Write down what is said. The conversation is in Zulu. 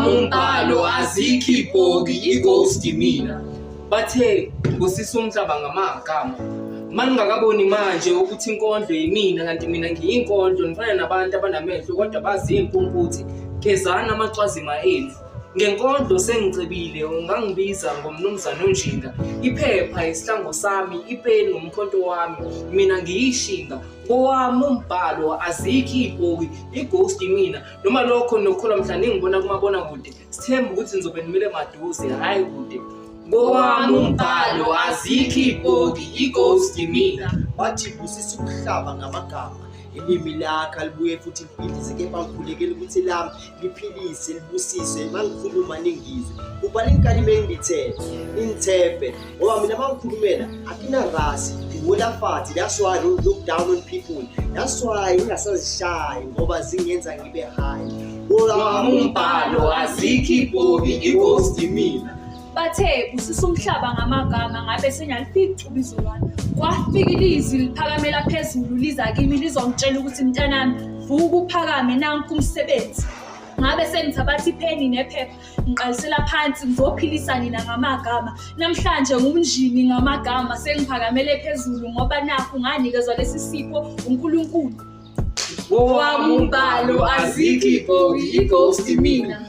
Ngowami umbhalo azikho ibhoki ighost mina. Bathe busisa umhlaba ngamagama. Maningakaboni manje ukuthi inkondlo yimina kanti mina ngiyinkondlo ngifana nabantu abanamehlo kodwa bazi impunkuthi gezana amacwazima enu. Ngenkondlo sengicebile ungangibiza ngomnumzana onjinga. Iphepha isihlango sami, ipeni ngomkhonto wami, mina ngiyishinga. Ngowami umbhalo azikho ibhoki ighost mina. Noma lokho nokukholwa mhla ningibona kumabona kude sithemba ukuthi nizobe nimile maduze hayi kude. Ngowami umbhalo azikho ibhoki ighost mina. Wathi busisa umhlaba ngamagama. Ilimi lakhe libuye futhi liphilise kepha ngikhulekela ukuthi lami liphilise libusise mangikhuluma ningizwe. Ubale inkalimo engithethe inthepe ngoba mina mangikhulumela akina rasi ngiwola fathi. That's why I don't look down on people. That's why ngingasazishayi ngoba zingenza ngibe high. Ngowami umbhalo azikho ibhoki ighost mina. Bathe busisa umhlaba ngamagama ngabe senyalifica ubizolwana. Kwafika ilizwi liphakamela phezulu liza kimi lizongitshela ukuthi mntanami vuka uphakame nanku umsebenzi. Ngabe sengithabatha ipheni nephepha ngiqalisela phansi ngizophilisa nina ngamagama. Namhlanje ngumnjini ngamagama sengiphakamele phezulu ngoba nakho nganikezwa lesi sipho uNkulunkulu. Ngowami umbhalo azikho ibhoki ighost mina.